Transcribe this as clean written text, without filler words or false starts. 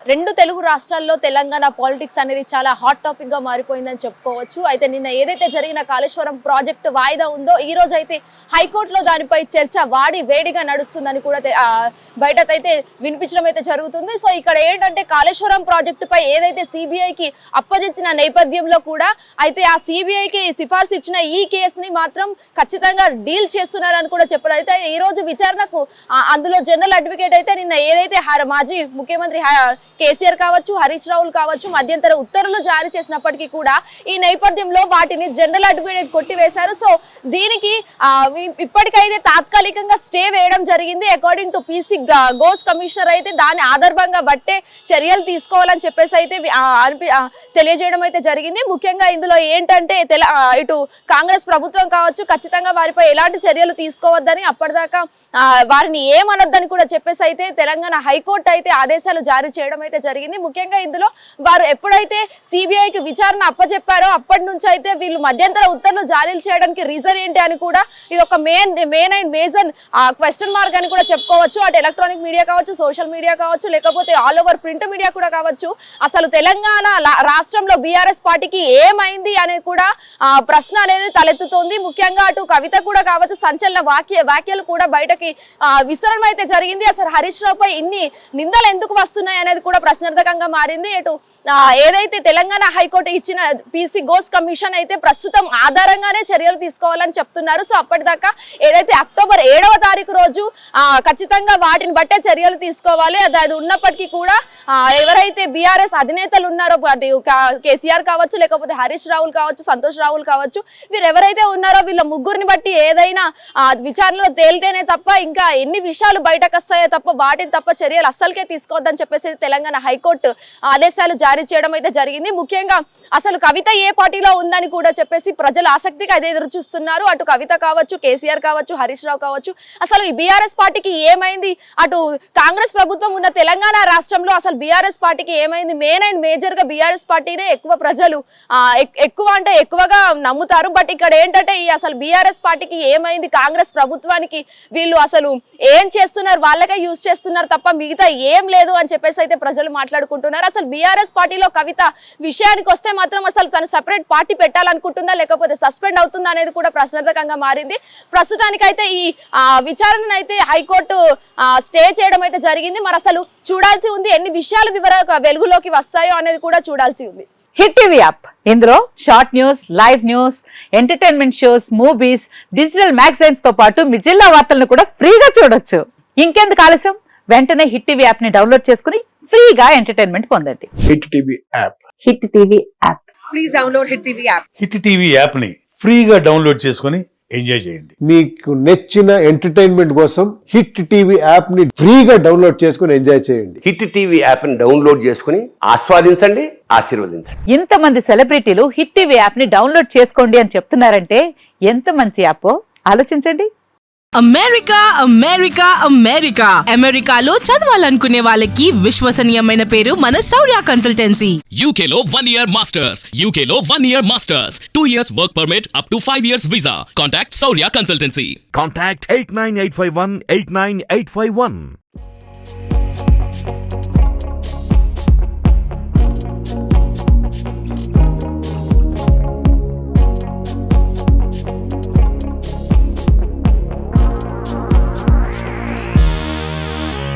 రెండు తెలుగు రాష్ట్రాల్లో తెలంగాణ పాలిటిక్స్ అనేది చాలా హాట్ టాపిక్ గా మారిపోయిందని చెప్పుకోవచ్చు. అయితే నిన్న ఏదైతే జరిగిన కాళేశ్వరం ప్రాజెక్టు వాయిదా ఉందో ఈ రోజు అయితే హైకోర్టులో దానిపై చర్చ వేడిగా నడుస్తుందని కూడా బయటైతే వినిపించడం అయితే జరుగుతుంది. సో ఇక్కడ ఏంటంటే కాళేశ్వరం ప్రాజెక్టుపై ఏదైతే సిబిఐకి అప్పగించిన నేపథ్యంలో కూడా అయితే ఆ సిబిఐకి సిఫార్సు ఇచ్చిన ఈ కేసుని మాత్రం ఖచ్చితంగా డీల్ చేస్తున్నారని కూడా చెప్పారు. అయితే ఈ రోజు విచారణకు అందులో జనరల్ అడ్వకేట్ అయితే నిన్న ఏదైతే మాజీ ముఖ్యమంత్రి కేసీఆర్ కావచ్చు, హరీష్ రావులు కావచ్చు మధ్యంతర ఉత్తర్వులు జారీ చేసినప్పటికీ కూడా ఈ నేపథ్యంలో వాటిని జనరల్ అడ్వకేట్ కొట్టివేశారు. సో దీనికి ఇప్పటికైతే తాత్కాలికంగా స్టే వేయడం జరిగింది. According to PC goes commissioner అయితే దాని ఆధారంగా బట్టే చర్యలు తీసుకోవాలని చెప్పేసి అయితే తెలియజేయడం అయితే జరిగింది. ముఖ్యంగా ఇందులో ఏంటంటే ఇటు కాంగ్రెస్ ప్రభుత్వం కావచ్చు ఖచ్చితంగా వారిపై ఎలాంటి చర్యలు తీసుకోవద్దని అప్పటిదాకా వారిని ఏమనొద్దని కూడా చెప్పేసి అయితే తెలంగాణ హైకోర్టు అయితే ఆదేశాలు జారీ చేయడం అయితే జరిగింది. ముఖ్యంగా ఇందులో వారు ఎప్పుడైతే సిబిఐకి విచారణ అప్పచెప్పారో అప్పటి నుంచి అయితే వీళ్ళు మధ్యంతర ఉత్తర్వులు జారీ చేయడానికి రీజన్ ఏంటి అని కూడా ఇది ఒక main and major question mark అని కూడా చెప్పుకోవచ్చు. అటు ఎలక్ట్రానిక్ మీడియా కావచ్చు, సోషల్ మీడియా కావచ్చు, లేకపోతే ఆల్ ఓవర్ ప్రింట్ మీడియా కూడా కావచ్చు. అసలు తెలంగాణ రాష్ట్రంలో బీఆర్ఎస్ పార్టీకి ఏమైంది అనేది కూడా ప్రశ్న అనేది తలెత్తుతోంది. ముఖ్యంగా అటు కవిత కూడా కావచ్చు సంచలన వ్యాఖ్యలు కూడా బయటకి విసరడం అయితే జరిగింది. అసలు హరీష్ రావుపై ఇన్ని నిందలు ఎందుకు వస్తున్నాయి అనేది కూడా ప్రశ్నార్థకంగా మారింది. ఇటు ఏదైతే తెలంగాణ హైకోర్టు ఇచ్చిన పీసీ గోస్ కమిషన్ అయితే ప్రస్తుతం ఆధారంగానే చర్యలు తీసుకోవాలని చెప్తున్నారు. సో అప్పటిదాకా ఏదైతే అక్టోబర్ 7వ తారీఖు రోజు ఖచ్చితంగా వాటిని బట్టే చర్యలు తీసుకోవాలి. అది ఉన్నప్పటికీ కూడా ఎవరైతే బీఆర్ఎస్ అధినేతలు ఉన్నారో కేసీఆర్ కావచ్చు, లేకపోతే హరీష్ రావులు కావచ్చు, సంతోష్ రావులు కావచ్చు, వీరు ఎవరైతే ఉన్నారో వీళ్ళ ముగ్గురిని బట్టి ఏదైనా విచారణలో తేలితేనే తప్ప ఇంకా ఎన్ని విషయాలు బయటకు వస్తాయో తప్ప వాటిని తప్ప చర్యలు అస్సలకే తీసుకోవద్దని చెప్పేసి తెలంగాణ హైకోర్టు ఆదేశాలు జారీ చేయడం అయితే జరిగింది. ముఖ్యంగా అసలు కవిత ఏ పార్టీలో ఉందని కూడా చెప్పేసి ప్రజలు ఆసక్తిగా అదే ఎదురు చూస్తున్నారు. అటు కవిత కావచ్చు, కేసీఆర్ కావచ్చు, హరీష్ రావు కావచ్చు, అసలు ఈ బీఆర్ఎస్ పార్టీకి ఏమైంది, అటు కాంగ్రెస్ ప్రభుత్వం ఉన్న తెలంగాణ రాష్ట్రంలో అసలు బీఆర్ఎస్ పార్టీకి ఏమైంది, మెయిన్ అండ్ మేజర్ గా బీఆర్ఎస్ పార్టీనే ఎక్కువ ప్రజలు ఎక్కువగా నమ్ముతారు. బట్ ఇక్కడ ఏంటంటే ఈ అసలు బీఆర్ఎస్ పార్టీకి ఏమైంది, కాంగ్రెస్ ప్రభుత్వానికి వీళ్ళు అసలు ఏం చేస్తున్నారు, వాళ్ళకే యూజ్ చేస్తున్నారు తప్ప మిగతా ఏం లేదు అని చెప్పేసి అయితే ప్రజలు మాట్లాడుకుంటున్నారు. అసలు బీఆర్ఎస్ పార్టీలో కవిత విషయానికి వస్తే మాత్రం అసలు తను సెపరేట్ పార్టీ పెట్టాలనుకుంటుందా లేకపోతే సస్పెండ్ అవుతుందా అనేది కూడా ప్రశ్నార్థకంగా మారింది. ప్రస్తుతానికైతే ఈ విచారణను అయితే హైకోర్టు స్టే చేయడం అయితే జరిగింది. మరి అసలు చూడాల్సి ఉంది ఎన్ని విషయాలు వెలుగులోకి వస్తాయో అనేది కూడా చూడాల్సి ఉంది. హిట్ టీవీ యాప్ ఇందులో short news, live news, entertainment shows, movies, digital magazines తో పాటు మీ జిల్లా వార్తలను కూడా ఫ్రీగా చూడొచ్చు. ఇంకెందుకు ఆలస్యం, వెంటనే హిట్ టీవీ యాప్ ని డౌన్లోడ్ చేసుకుని ఫ్రీగా ఎంటర్టైన్మెంట్ పొందండి. Hit TV app. Hit TV app. Please download hit TV app. Hit TV app ని ఫ్రీగా డౌన్లోడ్ చేసుకుని ఎంజాయ్ చేయండి. మీకు నచ్చిన ఎంటర్టైన్మెంట్ కోసం హిట్ టీవీ యాప్ ని ఫ్రీగా డౌన్లోడ్ చేసుకుని ఎంజాయ్ చేయండి. హిట్ టీవీ యాప్ ని డౌన్లోడ్ చేసుకుని ఆస్వాదించండి, ఆశీర్వదించండి. ఇంతమంది సెలబ్రిటీలు హిట్ టీవీ యాప్ ని డౌన్లోడ్ చేసుకోండి అని చెప్తున్నారంటే ఎంత మంచి యాప్ ఆలోచించండి. అమెరికా అమెరికా అమెరికా అమెరికాలో చదవాలనుకునే వాళ్ళకి విశ్వసనీయమైన పేరు మన శౌర్య కన్సల్టెన్సీ. UK లో 1 year masters, UK లో 1 year masters, 2 years work permit up to 5 years visa. Contact Shaurya Consultancy. Contact 89851 89851.